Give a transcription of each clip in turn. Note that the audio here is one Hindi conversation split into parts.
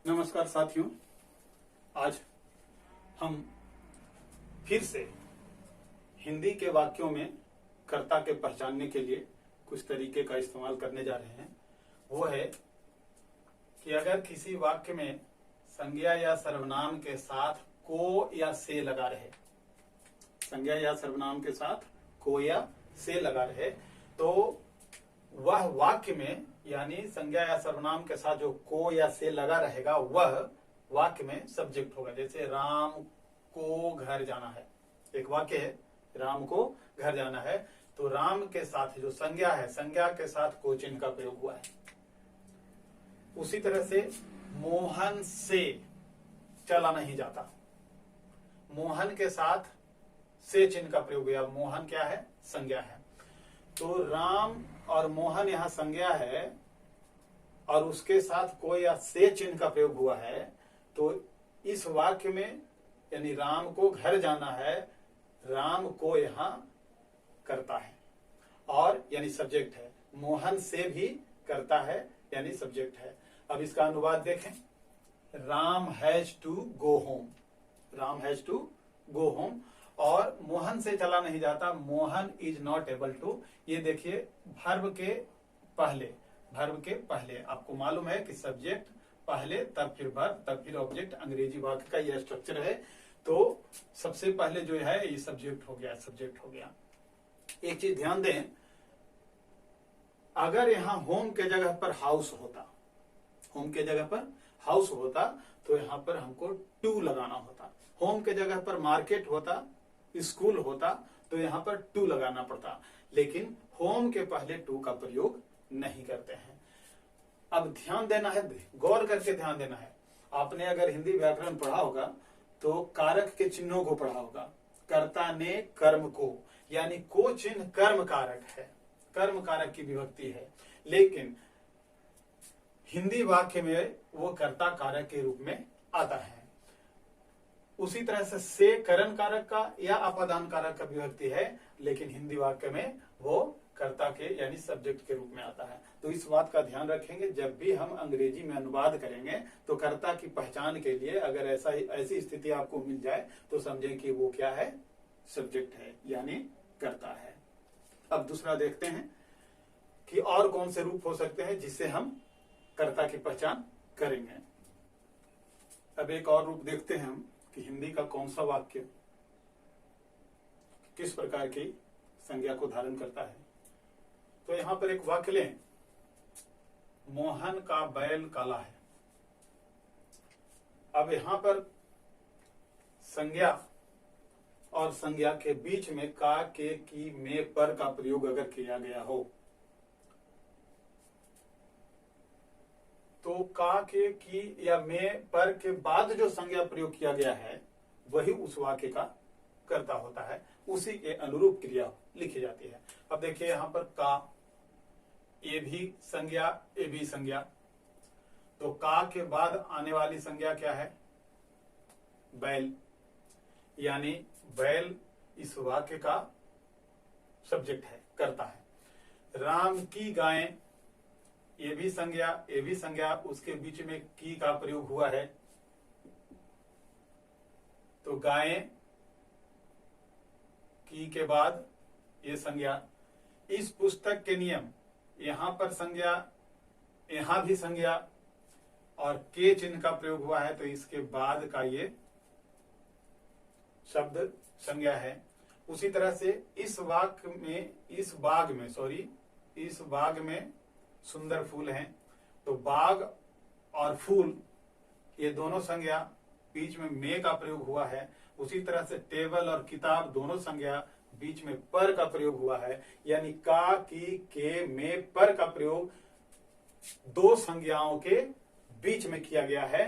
नमस्कार साथियों, आज हम फिर से हिंदी के वाक्यों में कर्ता के पहचानने के लिए कुछ तरीके का इस्तेमाल करने जा रहे हैं। वो है कि अगर किसी वाक्य में संज्ञा या सर्वनाम के साथ को या से लगा रहे, संज्ञा या सर्वनाम के साथ को या से लगा रहे, तो वह वाक्य में यानी संज्ञा या सर्वनाम के साथ जो को या से लगा रहेगा वह वाक्य में सब्जेक्ट होगा। जैसे राम को घर जाना है, एक वाक्य है राम को घर जाना है, तो राम के साथ जो संज्ञा है, संज्ञा के साथ को चिन्ह का प्रयोग हुआ है। उसी तरह से मोहन से चला नहीं जाता, मोहन के साथ से चिन्ह का प्रयोग हुआ। मोहन क्या है? संज्ञा है। तो राम और मोहन यहाँ संज्ञा है और उसके साथ को या से चिन्ह का प्रयोग हुआ है, तो इस वाक्य में यानी राम को घर जाना है, राम को यहाँ करता है और यानी सब्जेक्ट है। मोहन से भी करता है यानी सब्जेक्ट है। अब इसका अनुवाद देखें, Ram has to go home, Ram has to go home. और मोहन से चला नहीं जाता, Mohan is not able to. ये देखिए वर्ब के पहले, वर्ब के पहले आपको मालूम है कि सब्जेक्ट पहले तब फिर वर्ब तब फिर ऑब्जेक्ट, अंग्रेजी वाक्य का यह स्ट्रक्चर है। तो सबसे पहले जो है ये सब्जेक्ट हो गया, सब्जेक्ट हो गया। एक चीज ध्यान दें, अगर यहाँ होम के जगह पर हाउस होता, होम के जगह पर हाउस होता तो यहाँ पर हमको टू लगाना होता। होम के जगह पर मार्केट होता, स्कूल होता तो यहाँ पर टू लगाना पड़ता, लेकिन होम के पहले टू का प्रयोग नहीं करते हैं। अब ध्यान देना है, गौर करके ध्यान देना है। आपने अगर हिंदी व्याकरण पढ़ा होगा तो कारक के चिन्हों को पढ़ा होगा। कर्ता ने कर्म को, यानी को चिन्ह कर्म कारक है, कर्म कारक की विभक्ति है, लेकिन हिंदी वाक्य में वो कर्ता कारक के रूप में आता है। उसी तरह से करण कारक का या अपादान कारक का विभक्ति है, लेकिन हिंदी वाक्य में वो कर्ता के यानी सब्जेक्ट के रूप में आता है। तो इस बात का ध्यान रखेंगे, जब भी हम अंग्रेजी में अनुवाद करेंगे तो कर्ता की पहचान के लिए अगर ऐसी स्थिति आपको मिल जाए तो समझें कि वो क्या है? सब्जेक्ट है यानी कर्ता है। अब दूसरा देखते हैं कि और कौन से रूप हो सकते हैं जिससे हम कर्ता की पहचान करेंगे। अब एक और रूप देखते हैं हम कि हिंदी का कौन सा वाक्य किस प्रकार की संज्ञा को धारण करता है। तो यहां पर एक वाक्य लें, मोहन का बैल काला है। अब यहां पर संज्ञा और संज्ञा के बीच में का, के, की, में, पर का प्रयोग अगर किया गया हो तो का, के, की या में, पर के बाद जो संज्ञा प्रयोग किया गया है वही उस वाक्य का कर्ता होता है, उसी के अनुरूप क्रिया लिखी जाती है। अब देखिए यहां पर का, ये भी संज्ञा, ये भी संज्ञा, तो का के बाद आने वाली संज्ञा क्या है? बैल, यानी बैल इस वाक्य का सब्जेक्ट है, कर्ता है। राम की गायें, ये भी संज्ञा, ये भी संज्ञा, उसके बीच में की का प्रयोग हुआ है, तो गायें की के बाद ये संज्ञा। इस पुस्तक के नियम, यहां पर संज्ञा, यहां भी संज्ञा और के चिन्ह का प्रयोग हुआ है, तो इसके बाद का ये शब्द संज्ञा है। उसी तरह से इस वाक्य में, इस बाग में सुंदर फूल हैं, तो बाग और फूल ये दोनों संज्ञा, बीच में में का प्रयोग हुआ है। उसी तरह से टेबल और किताब दोनों संज्ञा, बीच में पर का प्रयोग हुआ है, यानी का, की, के, में, पर का प्रयोग दो संज्ञाओं के बीच में किया गया है।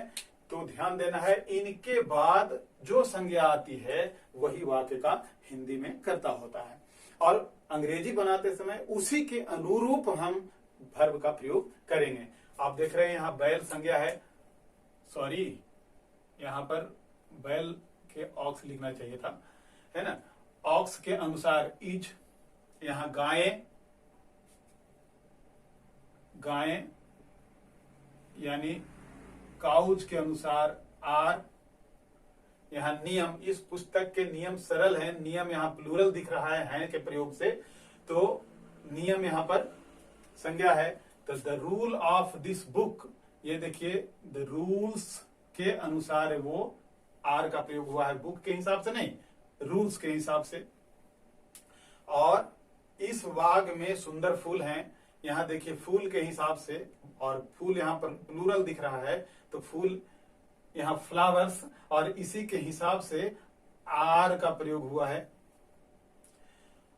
तो ध्यान देना है, इनके बाद जो संज्ञा आती है वही वाक्य का हिंदी में कर्ता होता है, और अंग्रेजी बनाते समय उसी के अनुरूप हम वर्ब का प्रयोग करेंगे। आप देख रहे हैं यहाँ बैल संज्ञा है, सॉरी यहाँ पर बैल के ऑक्स लिखना चाहिए था, है ना। ऑक्स के अनुसार इज, यहाँ गायें, गायें यानी काउच के अनुसार आर, यहाँ नियम, इस पुस्तक के नियम सरल हैं, नियम यहाँ प्लूरल दिख रहा है के प्रयोग से, तो नियम यहाँ पर संज्ञा है। तो the rule of this book, ये देखिए द रूल्स के अनुसार वो आर का प्रयोग हुआ है, बुक के हिसाब से नहीं, रूल्स के हिसाब से। और इस बाग में सुंदर फूल हैं, यहाँ देखिए फूल के हिसाब से, और फूल यहाँ पर प्लूरल दिख रहा है, तो फूल यहाँ फ्लावर्स, और इसी के हिसाब से आर का प्रयोग हुआ है।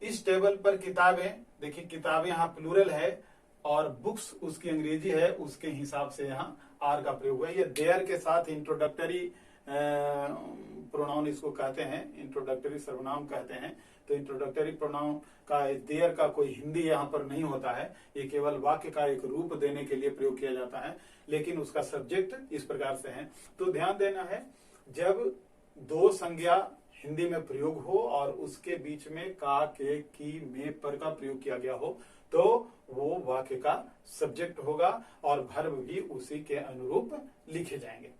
इस टेबल पर किताबें, देखिए किताबें यहाँ प्लूरल है और बुक्स उसकी अंग्रेजी है, उसके हिसाब से यहाँ आर का प्रयोग हुआ है। ये देयर के साथ इंट्रोडक्टरी प्रोनाउन इसको कहते हैं, इंट्रोडक्टरी सर्वनाम कहते हैं। तो इंट्रोडक्टरी प्रोनाउन का देयर का कोई हिंदी यहाँ पर नहीं होता है, ये केवल वाक्य का एक रूप देने के लिए प्रयोग किया जाता है, लेकिन उसका सब्जेक्ट इस प्रकार से है। तो ध्यान देना है, जब दो संज्ञा हिंदी में प्रयोग हो और उसके बीच में का, के, की, में, पर का प्रयोग किया गया हो, तो वो वाक्य का सब्जेक्ट होगा और वर्ब भी उसी के अनुरूप लिखे जाएंगे।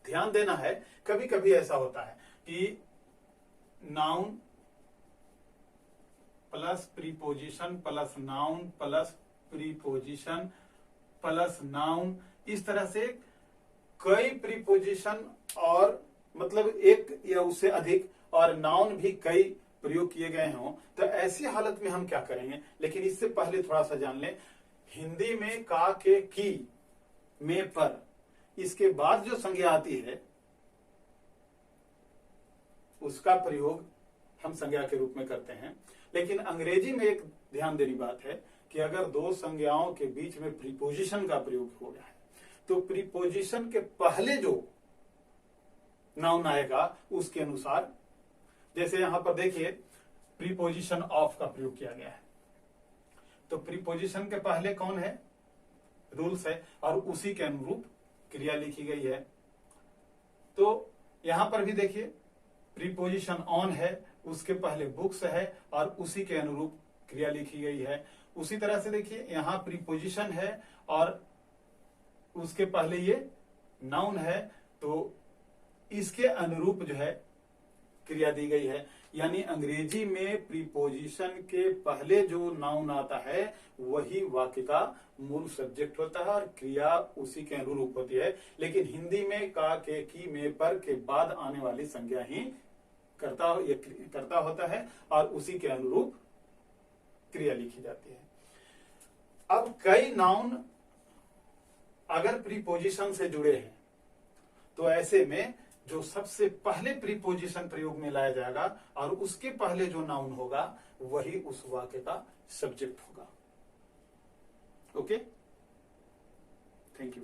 ध्यान देना है, कभी कभी ऐसा होता है कि noun plus preposition plus noun plus preposition plus noun, इस तरह से कई प्रीपोजिशन और मतलब एक या उससे अधिक और नाउन भी कई प्रयोग किए गए हों, तो ऐसी हालत में हम क्या करेंगे। लेकिन इससे पहले थोड़ा सा जान लें, हिंदी में का, के, की, में, पर, इसके बाद जो संज्ञा आती है उसका प्रयोग हम संज्ञा के रूप में करते हैं। लेकिन अंग्रेजी में एक ध्यान देने बात है कि अगर दो संज्ञाओं के बीच में प्रीपोजिशन का प्रयोग हो गया है, तो प्रीपोजिशन के पहले जो नाउन आएगा उसके अनुसार, जैसे यहां पर देखिए प्रीपोजिशन ऑफ का प्रयोग किया गया है, तो प्रीपोजिशन के पहले कौन है, रूल्स है, और उसी के अनुरूप क्रिया लिखी गई है। तो यहां पर भी देखिए प्रीपोजिशन ऑन है, उसके पहले बुक्स है और उसी के अनुरूप क्रिया लिखी गई है। उसी तरह से देखिए यहाँ प्रीपोजिशन है और उसके पहले ये नाउन है, तो इसके अनुरूप जो है क्रिया दी गई है। यानी अंग्रेजी में प्रीपोजिशन के पहले जो नाउन आता है वही वाक्य का मूल सब्जेक्ट होता है और क्रिया उसी के अनुरूप होती है। लेकिन हिंदी में का, के, की, में, पर के बाद आने वाली संज्ञा ही करता होता है और उसी के अनुरूप क्रिया लिखी जाती है। अब कई नाउन अगर प्रीपोजिशन से जुड़े हैं, तो ऐसे में जो सबसे पहले प्रीपोजिशन प्रयोग में लाया जाएगा और उसके पहले जो नाउन होगा वही उस वाक्य का सब्जेक्ट होगा। Okay, thank you.